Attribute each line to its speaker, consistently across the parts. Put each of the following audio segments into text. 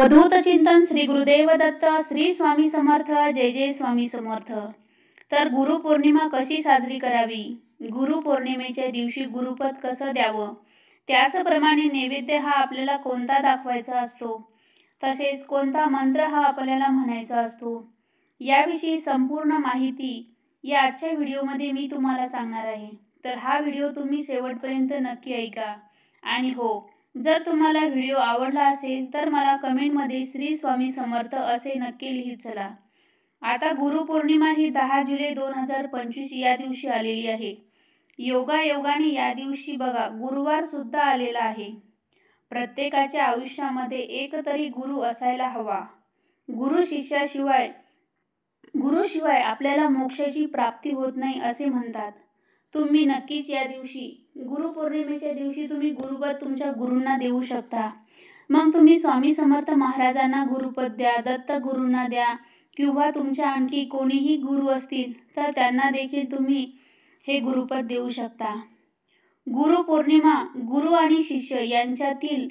Speaker 1: अवधूत चिंतन श्री गुरुदेव दत्त श्री स्वामी समर्थ जय जय स्वामी समर्थ। तर गुरुपौर्णिमा कशी साजरी करावी, गुरुपौर्णिमेच्या दिवशी गुरुपद कसं द्यावं, त्याचप्रमाणे नैवेद्य हा आपल्याला कोणता दाखवायचा असतो, तसेच कोणता मंत्र हा आपल्याला म्हणायचा असतो, याविषयी संपूर्ण माहिती या आजच्या व्हिडिओमध्ये मी तुम्हाला सांगणार आहे। तर हा व्हिडिओ तुम्ही शेवटपर्यंत नक्की ऐका। आणि हो, जर तुम्हाला व्हिडिओ आवडला असेल तर मला कमेंटमध्ये श्री स्वामी समर्थ असे नक्की लिहित चला। आता गुरुपौर्णिमा ही 10 जुलै 2025 या दिवशी आलेली आहे। योगायोगाने या दिवशी बघा गुरुवार सुद्धा आलेला आहे। प्रत्येकाच्या आयुष्यामध्ये एक तरी गुरु असायला हवा। गुरुशिवाय आपल्याला मोक्षाची प्राप्ती होत नाही असे म्हणतात। तुम्ही नक्कीच या दिवशी गुरुपौर्णिमेच्या दिवशी तुम्ही गुरुपद तुमच्या गुरूंना देऊ शकता। मग तुम्ही स्वामी समर्थ महाराजांना गुरुपद द्या, दत्त गुरूंना द्या, किंवा तुमच्या आणखी कोणीही गुरु असतील तर त्यांना देखील तुम्ही हे गुरुपद देऊ शकता। गुरुपौर्णिमा गुरु आणि शिष्य यांच्यातील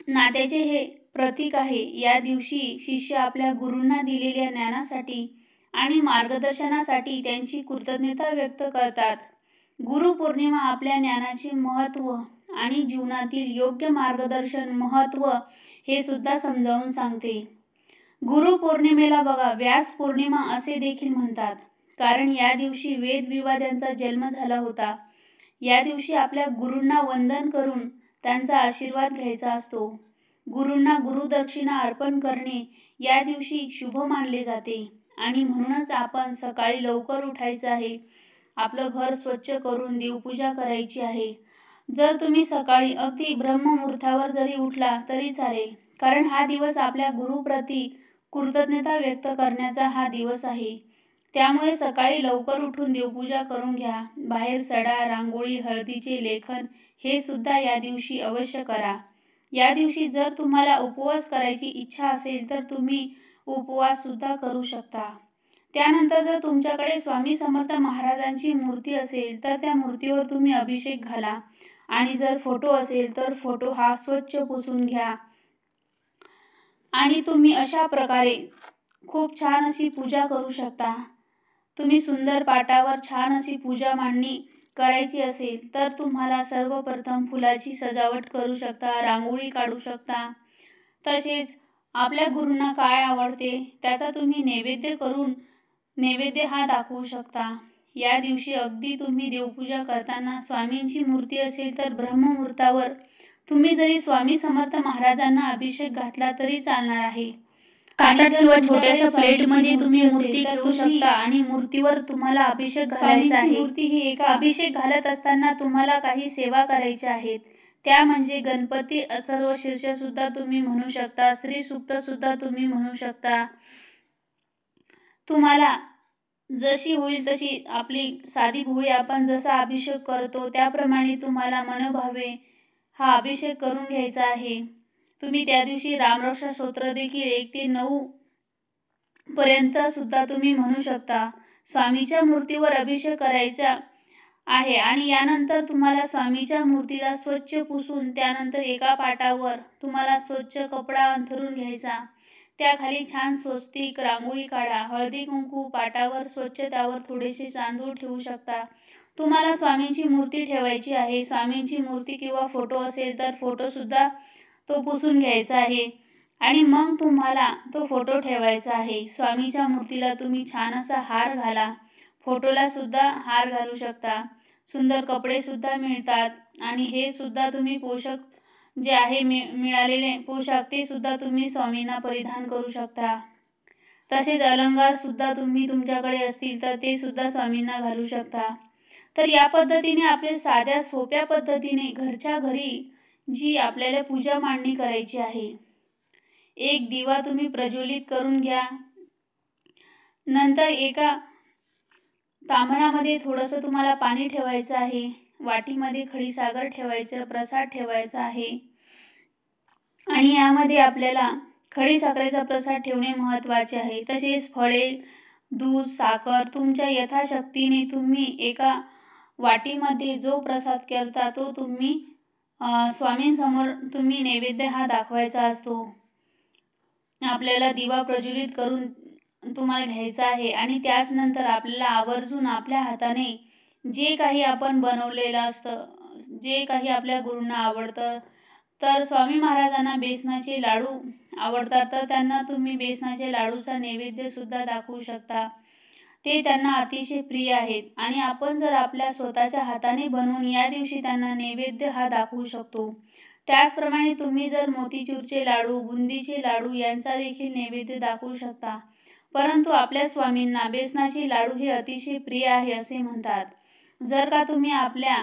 Speaker 1: नात्याचे हे प्रतीक आहे। या दिवशी शिष्य आपल्या गुरूंना दिलेल्या ज्ञानासाठी आणि मार्गदर्शनासाठी त्यांची कृतज्ञता व्यक्त करतात। गुरुपौर्णिमा आपल्या ज्ञानाचे महत्त्व आणि जीवनातील योग्य मार्गदर्शन महत्त्व हे सुद्धा समजावून सांगते। गुरुपौर्णिमेला बघा व्यास पौर्णिमा असे देखील म्हणतात, कारण या दिवशी वेदविवादांचा जन्म झाला होता। या दिवशी आपल्या गुरूंना वंदन करून त्यांचा आशीर्वाद घ्यायचा असतो। गुरूंना गुरुदक्षिणा अर्पण करणे या दिवशी शुभ मानले जाते आणि म्हणूनच आपण सकाळी लवकर उठायचे आहे, आपलं घर स्वच्छ करून देवपूजा करायची आहे। जर तुम्ही सकाळी अगदी ब्रह्ममुहूर्तावर जरी उठला तरी चालेल, कारण हा दिवस आपल्या गुरुप्रती कृतज्ञता व्यक्त करण्याचा हा दिवस आहे। त्यामुळे सकाळी लवकर उठून देवपूजा करून घ्या। बाहेर सडा, रांगोळी, हळदीचे लेखन हे सुद्धा या दिवशी अवश्य करा। या दिवशी जर तुम्हाला उपवास करायची इच्छा असेल तर तुम्ही उपवास सुद्धा करू शकता। त्यानंतर जर तुमच्याकडे स्वामी समर्थ महाराजांची मूर्ती असेल तर त्या मूर्तीवर तुम्ही अभिषेक घाला, आणि जर फोटो असेल तर फोटो हा स्वच्छ पुसून घ्या आणि तुम्ही अशा प्रकारे खूप छान अशी पूजा करू शकता। तुम्ही सुंदर पाटावर छान अशी पूजा मांडणी करायची असेल तर तुम्हाला सर्वप्रथम फुलाची सजावट करू शकता, रांगोळी काढू शकता। तसेच आपल्या गुरूंना काय आवडते त्याचा तुम्ही नैवेद्य हा दाखवू शकता। या दिवशी अगदी तुम्ही देवपूजा करताना स्वामींची मूर्ती असेल तर ब्रह्ममुहूर्तावर तुम्ही जरी स्वामी समर्थ महाराजांना अभिषेक घातला तरी चालणार आहे। ताटात किंवा छोट्याशा प्लेटमध्ये तुम्ही मूर्ती ठेवू शकता आणि मूर्तीवर तुम्हाला अभिषेक घालायचा आहे। मूर्ती ही एका अभिषेक घालत असताना तुम्हाला काही सेवा करायच्या आहेत, त्या म्हणजे गणपती अथर्वशीर्ष सुद्धा तुम्ही म्हणू शकता, श्री सूक्त सुद्धा तुम्ही म्हणू शकता। तुम्हाला जशी होईल तशी आपली साधी भोळी आपण जसा अभिषेक करतो त्याप्रमाणे तुम्हाला मनोभावे हा अभिषेक करून घ्यायचा आहे। तुम्ही त्या दिवशी रामरक्षा स्तोत्र देखील 1 ते 9 पर्यंत सुद्धा तुम्ही म्हणू शकता। स्वामीच्या मूर्तीवर अभिषेक करायचा आहे आणि यानंतर तुम्हाला स्वामीच्या मूर्तीला स्वच्छ पुसून त्यानंतर एका पाटावर तुम्हाला स्वच्छ कपडा अंथरून घ्यायचा, त्याखाली छान स्वस्तिक रांगोळी काढा, हळदी कुंकू पाटावर स्वच्छ, त्यावर थोडेसे तांदूळ ठेवू शकता। तुम्हाला स्वामींची मूर्ती ठेवायची आहे, स्वामींची मूर्ती किंवा फोटो असेल तर फोटो सुद्धा तो पुसून घ्यायचा आहे आणि मग तुम्हाला तो फोटो ठेवायचा आहे। स्वामीच्या मूर्तीला तुम्ही छान असा हार घाला, फोटोला सुद्धा हार घालू शकता। सुंदर कपडे सुद्धा मिळतात आणि हे सुद्धा तुम्ही पोषक जे आहे मिळालेले पोशाख ते सुद्धा तुम्ही स्वामींना परिधान करू शकता। तसेच अलंकार सुद्धा तुम्ही तुमच्याकडे असतील तर ते सुद्धा स्वामींना घालू शकता। तर या पद्धतीने आपले साध्या सोप्या पद्धतीने घरच्या घरी जी आपल्याला पूजा मांडणी करायची आहे, एक दिवा तुम्ही प्रज्वलित करून घ्या। नंतर एका तांब्यामध्ये थोडंसं तुम्हाला पाणी ठेवायचं आहे, वाटीमध्ये खडीसाखर ठेवायचं, प्रसाद ठेवायचा आहे आणि यामध्ये आपल्याला खडीसाखरेचा प्रसाद ठेवणे महत्त्वाचे आहे। तसेच फळे, दूध, साखर तुमच्या यथाशक्तीने तुम्ही एका वाटीमध्ये जो प्रसाद करता तो तुम्ही स्वामींसमोर तुम्ही नैवेद्य हा दाखवायचा असतो। आपल्याला दिवा प्रज्वलित करून तुम्हाला घ्यायचा आहे आणि त्याच नंतर आपल्याला आवर्जून आपल्या हाताने जे काही आपण बनवलेलं असतं, जे काही आपल्या गुरूंना आवडतं, तर स्वामी महाराजांना बेसनाचे लाडू आवडतात, तर त्यांना तुम्ही बेसनाचे लाडूचा नैवेद्यसुद्धा दाखवू शकता. ते त्यांना अतिशय प्रिय आहेत आणि आपण जर आपल्या स्वतःच्या हाताने बनवून या दिवशी त्यांना नैवेद्य हा दाखवू शकतो. त्याचप्रमाणे तुम्ही जर मोतीचूरचे लाडू, बुंदीचे लाडू यांचा देखील नैवेद्य दाखवू शकता. परंतु आपल्या स्वामींना बेसनाचे लाडू हे अतिशय प्रिय आहे असे म्हणतात. जर का तुम्ही आपल्या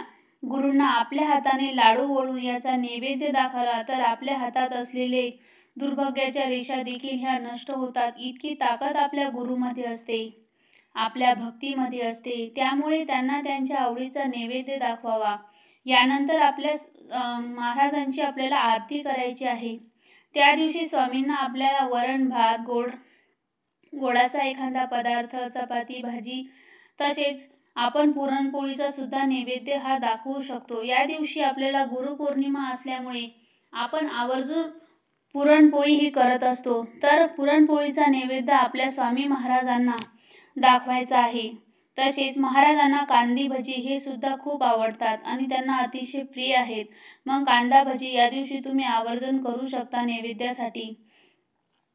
Speaker 1: गुरूंना आपल्या हाताने लाडू वळून याचा नैवेद्य दाखवला तर आपल्या हातात असलेले दुर्भाग्याच्या रेषा देखील ह्या नष्ट होतात. इतकी ताकद आपल्या गुरूमध्ये असते, आपल्या भक्तीमध्ये असते. त्यामुळे त्यांना त्यांच्या आवडीचा नैवेद्य दाखवावा. यानंतर आपल्या महाराजांची आपल्याला आरती करायची आहे. त्या दिवशी स्वामींना आपल्याला वरण भात, गोडाचा एखादा पदार्थ, चपाती, भाजी, तसेच आपण पुरणपोळीचा सुद्धा नैवेद्य हा दाखवू शकतो. या दिवशी आपल्याला गुरुपौर्णिमा असल्यामुळे आपण आवर्जून पुरणपोळी ही करत असतो. तर पुरणपोळीचा नैवेद्य आपल्या स्वामी महाराजांना दाखवायचा आहे. तसेच महाराजांना कांदी भजी हे सुद्धा खूप आवडतात आणि त्यांना अतिशय प्रिय आहेत. मग कांदा भजी या दिवशी तुम्ही आवर्जून करू शकता नैवेद्यासाठी.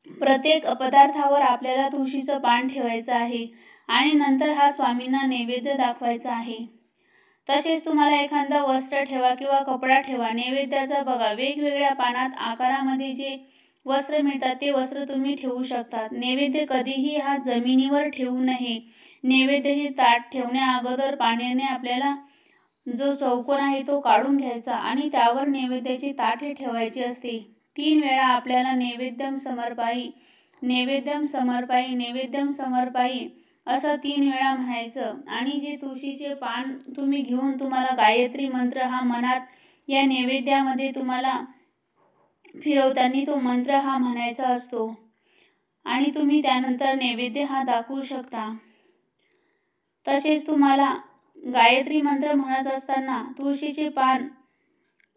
Speaker 1: प्रत्येक पदार्थावर आपल्याला तुळशीचं पान ठेवायचं आहे आणि नंतर हा स्वामींना नैवेद्य दाखवायचा आहे. तसेच तुम्हाला एखादा वस्त्र ठेवा किंवा कपडा ठेवा. नैवेद्याचा बघा, वेगवेगळ्या पानात आकारामध्ये जे वस्त्र मिळतात ते वस्त्र तुम्ही ठेवू शकतात. नैवेद्य कधीही हा जमिनीवर ठेवू नये. नैवेद्याचे ताट ठेवण्या अगोदर पाण्याने आपल्याला जो चौकोन आहे तो काढून घ्यायचा आणि त्यावर नैवेद्याचे ताट हे ठेवायचे असते. 3 वेळा आपल्याला नैवेद्यम समर्पाई, नैवेद्यम समर्पाई, नैवेद्यम समर्पाई असं 3 वेळा म्हणायचं. आणि जे तुळशीचे पान तुम्ही घेऊन तुम्हाला गायत्री मंत्र हा मनात या नैवेद्यामध्ये तुम्हाला फिरवताना तो मंत्र हा म्हणायचा असतो आणि तुम्ही त्यानंतर नैवेद्य हा दाखवू शकता. तसेच तुम्हाला गायत्री मंत्र म्हणत असताना तुळशीचे पान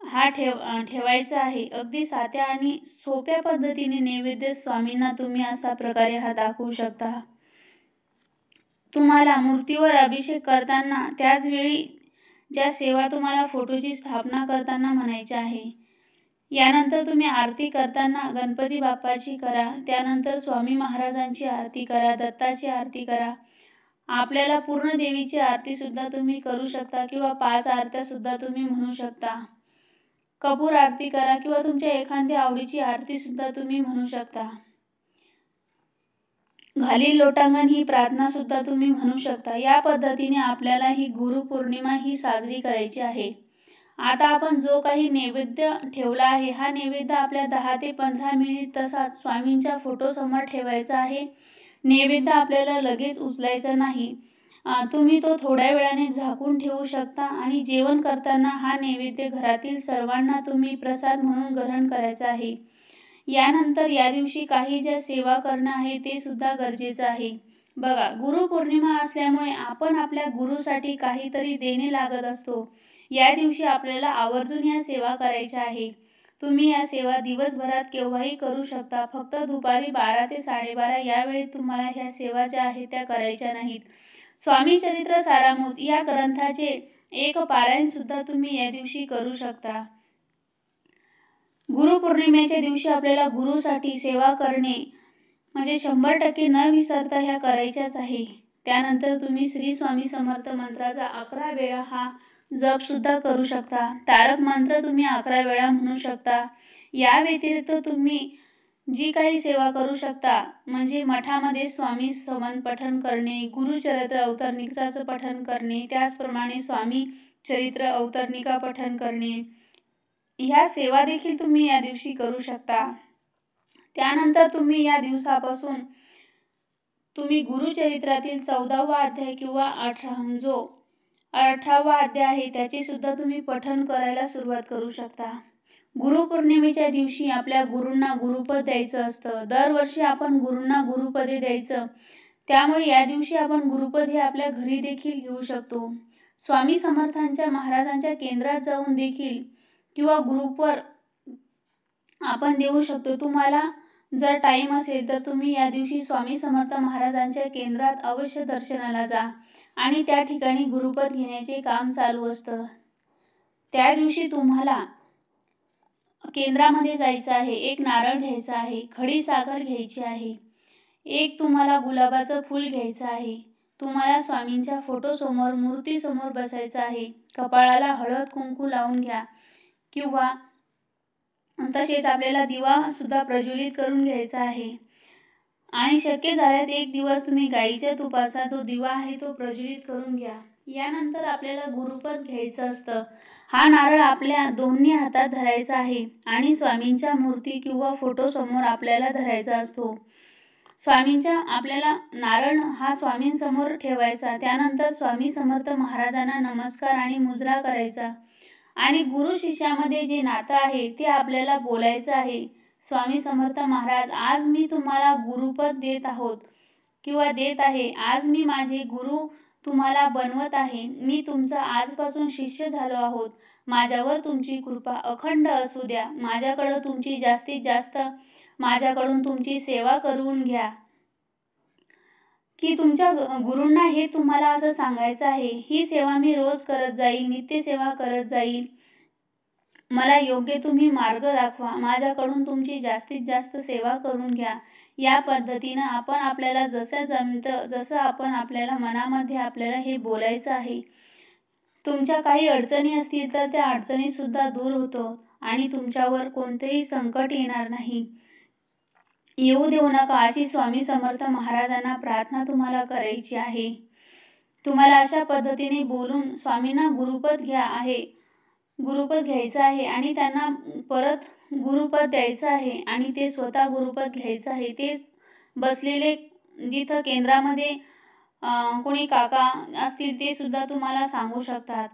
Speaker 1: हा ठेवायचा आहे. अगदी साध्या आणि सोप्या पद्धतीने नैवेद्य स्वामींना तुम्ही अशा प्रकारे हा दाखवू शकता. तुम्हाला मूर्तीवर अभिषेक करताना त्याच वेळी ज्या सेवा तुम्हाला फोटोची स्थापना करताना म्हणायच्या आहे. यानंतर तुम्ही आरती करताना गणपती बाप्पाची करा, त्यानंतर स्वामी महाराजांची आरती करा, दत्ताची आरती करा. आपल्याला पूर्ण देवीची आरती सुद्धा तुम्ही करू शकता किंवा 5 आरत्या सुद्धा तुम्ही म्हणू शकता. कपूर आरती करा किंवा तुमच्या एखाद्या आवडीची आरती सुद्धा तुम्ही म्हणू शकता. घालील लोटांगण ही प्रार्थना सुद्धा तुम्ही म्हणू शकता. या पद्धतीने आपल्याला ही गुरुपौर्णिमा ही साजरी करायची आहे. आता आपण जो काही नैवेद्य ठेवला आहे हा नैवेद्य आपल्या 10 ते 15 मिनिट तसाच स्वामींच्या फोटोसमोर ठेवायचा आहे. नैवेद्य आपल्याला लगेच उचलायचा नाही. तुम्ही तो थोड्या वेळाने झाकून ठेवू शकता आणि जेवण करताना हा नैवेद्य घरातील सर्वांना तुम्ही प्रसाद म्हणून ग्रहण करायचा आहे. यानंतर या दिवशी काही ज्या सेवा करणं आहे ते सुद्धा गरजेचं आहे. बघा, गुरुपौर्णिमा असल्यामुळे आपण आपल्या गुरुसाठी काहीतरी देणे लागत असतो. या दिवशी आपल्याला आवर्जून या सेवा करायच्या आहे. तुम्ही या सेवा दिवसभरात केव्हाही करू शकता. फक्त दुपारी 12 ते 12:30 या वेळेत तुम्हाला ह्या सेवा ज्या आहेत त्या करायच्या नाहीत. स्वामी चरित्र सारामृत या ग्रंथाचे एक पारायण सुद्धा तुम्ही या दिवशी करू शकता. गुरुपौर्णिमेच्या दिवशी आपल्याला गुरुसाठी सेवा करणे म्हणजे 100% न विसरता ह्या करायच्याच आहे. त्यानंतर तुम्ही श्री स्वामी समर्थ मंत्राचा 11 वेळा हा जप सुद्धा करू शकता. तारक मंत्र तुम्ही 11 वेळा म्हणू शकता. या व्यतिरिक्त तुम्ही जी काही सेवा करू शकता म्हणजे मठामध्ये स्वामी स्तवन पठण करणे, गुरुचरित्र अवतरणिकाचं पठण करणे, त्याचप्रमाणे स्वामी चरित्र अवतरणिका पठण करणे, ह्या सेवा देखील तुम्ही या दिवशी करू शकता. त्यानंतर तुम्ही या दिवसापासून तुम्ही गुरुचरित्रातील 14वा अध्याय किंवा 18वा अध्याय आहे त्याचे सुद्धा तुम्ही पठण करायला सुरुवात करू शकता. गुरुपौर्णिमेच्या दिवशी आपल्या गुरूंना गुरुपद द्यायचं असतं. दरवर्षी आपण गुरूंना गुरुपदे द्यायचं. त्यामुळे या दिवशी आपण गुरुपद हे आपल्या घरी देखील घेऊ शकतो. स्वामी समर्थांच्या महाराजांच्या केंद्रात जाऊन देखील किंवा ग्रुपवर आपण देऊ शकतो. तुम्हाला जर टाईम असेल तर तुम्ही या दिवशी स्वामी समर्थ महाराजांच्या केंद्रात अवश्य दर्शनाला जा आणि त्या ठिकाणी गुरुपद घेण्याचे काम चालू असतं। त्या दिवशी तुम्हाला केंद्रामध्ये जायचं आहे, एक नारळ घ्यायचा आहे, खडी साखर घ्यायची आहे, एक तुम्हाला गुलाबाचं फूल घ्यायचं आहे, तुम्हाला स्वामींच्या फोटोसमोर मूर्तीसमोर बसायचं आहे, कपाळाला हळद कुंकू लावून घ्या किंवा तसेच आपल्याला दिवा सुद्धा प्रज्वलित करून घ्यायचा आहे आणि शक्य झाल्यास एक दिवस तुम्ही गाईच्या तुपाचा जो दिवा आहे तो प्रज्वलित करून घ्या। यानंतर आपल्याला गुरुपद घ्यायचं असतं। हा नारळ आपल्या दोन्ही हातात धरायचा आहे आणि स्वामींच्या मूर्ती किंवा फोटो समोर आपल्याला धरायचा असतो। स्वामींच्या आपल्याला नारळ हा स्वामींसमोर ठेवायचा। त्यानंतर स्वामी समर्थ महाराजांना नमस्कार आणि मुजरा करायचा आणि गुरु शिष्यामध्ये जे नातं आहे ते आपल्याला बोलायचं आहे। स्वामी समर्थ महाराज, आज मी तुम्हाला गुरुपद देत आहोत किंवा देत आहे। आज मी माझे गुरु तुम्हाला बनवत आहे। मी तुमचा आजपासून शिष्य झालो आहोत। माझ्यावर तुमची कृपा अखंड असू द्या। माझ्याकडे तुमची जास्तीत जास्त माझ्याकडून तुमची सेवा करून घ्या की तुमच्या गुरूंना हे तुम्हाला असं सांगायचं आहे, ही सेवा मी रोज करत जाईल, नित्यसेवा करत जाईल। मला योग्य तुम्ही मार्ग दाखवा। माझ्याकडून तुमची जास्तीत जास्त सेवा करून घ्या। या पद्धतीनं आपण आपल्याला जसं जमतं जसं आपण आपल्याला मनामध्ये आपल्याला हे बोलायचं आहे। तुमच्या काही अडचणी असतील तर त्या अडचणीसुद्धा दूर होतो आणि तुमच्यावर कोणतेही संकट येणार नाही, येऊ देऊ नका अशी स्वामी समर्थ महाराजांना प्रार्थना तुम्हाला करायची आहे। तुम्हाला अशा पद्धतीने बोलून स्वामींना गुरुपद गुरुपद घ्यायचं आहे आणि त्यांना परत गुरुपद द्यायचं आहे आणि ते स्वतः गुरुपद घ्यायचं आहे। ते बसलेले जिथं केंद्रामध्ये कोणी काका असतील ते सुद्धा तुम्हाला सांगू शकतात।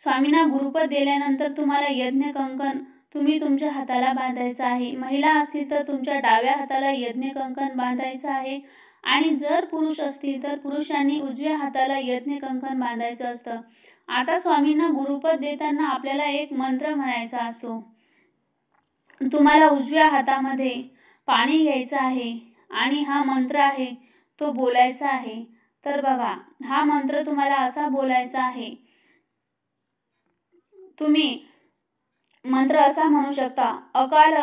Speaker 1: स्वामींना गुरुपद दिल्यानंतर तुम्हाला यज्ञ कंकण तुम्ही तुमच्या हाताला बांधायचं आहे। महिला असतील तर तुमच्या डाव्या हाताला यज्ञ कंकण बांधायचं आहे आणि जर पुरुष असतील तर पुरुषांनी उजव्या हाताला यज्ञ कंकण बांधायचं असतं। आता स्वामींना गुरुपद देताना आपल्याला एक मंत्र म्हणायचा असतो। तुम्हाला उजव्या हातामध्ये पाणी घ्यायचं आहे आणि हा मंत्र आहे तो बोलायचा आहे। तर बघा, हा मंत्र तुम्हाला असा बोलायचा आहे, तुम्ही मंत्र असा म्हणू शकता, अकाल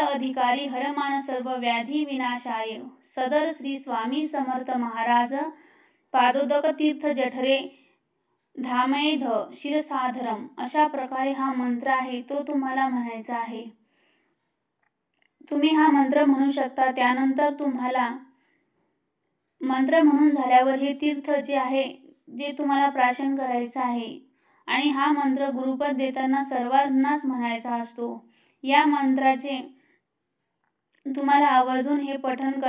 Speaker 1: अधिकारी हरमान सर्व व्याधी विनाशाय सदर श्री स्वामी समर्थ महाराज पादोदक तीर्थ जठरे धामैध शिरसाधरम। अशा प्रकारे हा मंत्र आहे तो तुम्हाला म्हणायचा आहे। तुम्ही हा मंत्र म्हणू शकता। त्यानंतर तुम्हाला मंत्र म्हणून झाल्यावर हे तीर्थ जे आहे जे तुम्हाला प्राशन करायचं आहे आणि हा मंत्र गुरुपद देताना सर्वांनाच म्हणायचा असतो। या मंत्राचे तुम्हाला आवर्जून हे पठण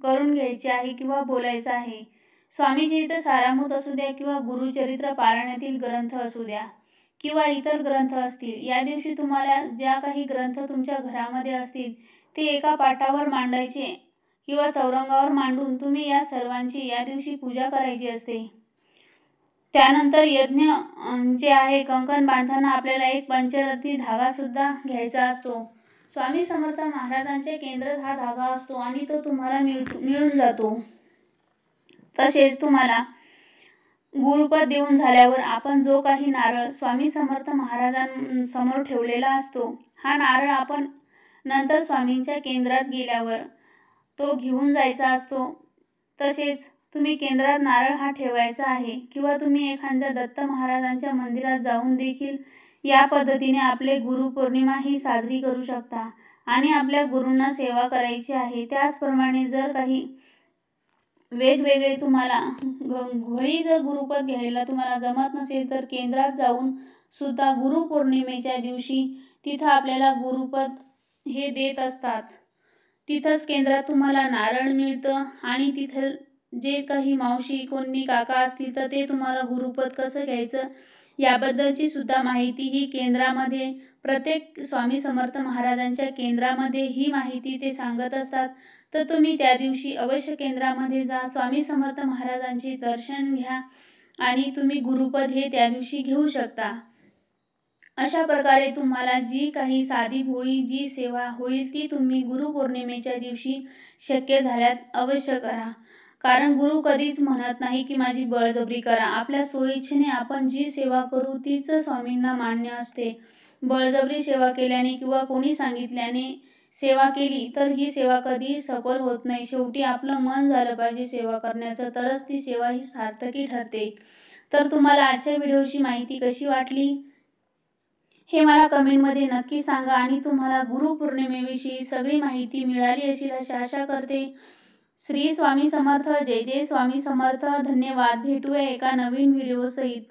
Speaker 1: करून घ्यायचे आहे किंवा बोलायचं आहे। स्वामीचरित्र सारामृत असू द्या किंवा गुरुचरित्र पारायणातील ग्रंथ असू द्या किंवा इतर ग्रंथ असतील, या दिवशी तुम्हाला ज्या काही ग्रंथ तुमच्या घरामध्ये असतील ते एका पाटावर मांडायचे किंवा चौरंगावर मांडून तुम्ही या सर्वांची या दिवशी पूजा करायची असते। त्यानंतर यज्ञ जे आहे कंकण बांधताना आपल्याला एक पंचरथी धागा सुद्धा घ्यायचा असतो। स्वामी समर्थ महाराजांच्या केंद्रात हा धागा असतो आणि तो तुम्हाला मिळून जातो। तसेच तुम्हाला गुरुपद देऊन झाल्यावर आपण जो काही नारळ स्वामी समर्थ महाराजांसमोर ठेवलेला असतो, हा नारळ आपण नंतर स्वामींच्या केंद्रात गेल्यावर तो घेऊन जायचा असतो। तसेच तुम्ही केंद्रात नारळ हा ठेवायचा आहे किंवा तुम्ही एखाद्या दत्त महाराजांच्या मंदिरात जाऊन देखील या पद्धतीने आपले गुरुपौर्णिमा ही साजरी करू शकता आणि आपल्या गुरूंना सेवा करायची आहे। त्याचप्रमाणे जर काही वेगवेगळे तुम्हाला घरी जर गुरुपद घ्यायला तुम्हाला जमत नसेल तर केंद्रात जाऊन सुद्धा गुरुपौर्णिमेच्या दिवशी तिथं आपल्याला गुरुपद हे देत असतात। तिथंच केंद्रात तुम्हाला नारळ मिळतं आणि तिथं जे काही मावशी कोणी काका असतील तर ते तुम्हाला गुरुपद कसं घ्यायचं याबद्दलची सुद्धा माहिती ही केंद्रामध्ये प्रत्येक स्वामी समर्थ महाराजांच्या केंद्रामध्ये ही माहिती ते सांगत असतात। तर तुम्ही त्या दिवशी अवश्य केंद्रामध्ये जा, स्वामी समर्थ महाराजांचे दर्शन घ्या आणि तुम्ही गुरुपद हे त्या दिवशी घेऊ शकता। अशा प्रकारे तुम्हाला जी काही साधी भोळी जी सेवा होईल ती तुम्ही गुरुपौर्णिमेच्या दिवशी शक्य झाल्यास अवश्य करा. कारण गुरु कधीच म्हणत नाही की माझी बळजबरी करा. आपल्या सोयीच्छेने आपण जी सेवा करू तीच स्वामींना मान्य असते. बळजबरी सेवा केल्याने किंवा कोणी सांगितल्याने सेवा केली तर ही सेवा कधीही सफल होत नाही. शेवटी आपलं मन झालं पाहिजे सेवा करण्याचं, तरच ती सेवा ही सार्थकी ठरते. तर तुम्हाला आजच्या व्हिडिओची माहिती कशी वाटली हे मला कमेंटमध्ये नक्की सांगा आणि तुम्हाला गुरुपौर्णिमेविषयी सगळी माहिती मिळाली असेल अशी आशा करते. श्री स्वामी समर्थ. जय जय स्वामी समर्थ. धन्यवाद. भेटूया एका नवीन व्हिडिओ सहित.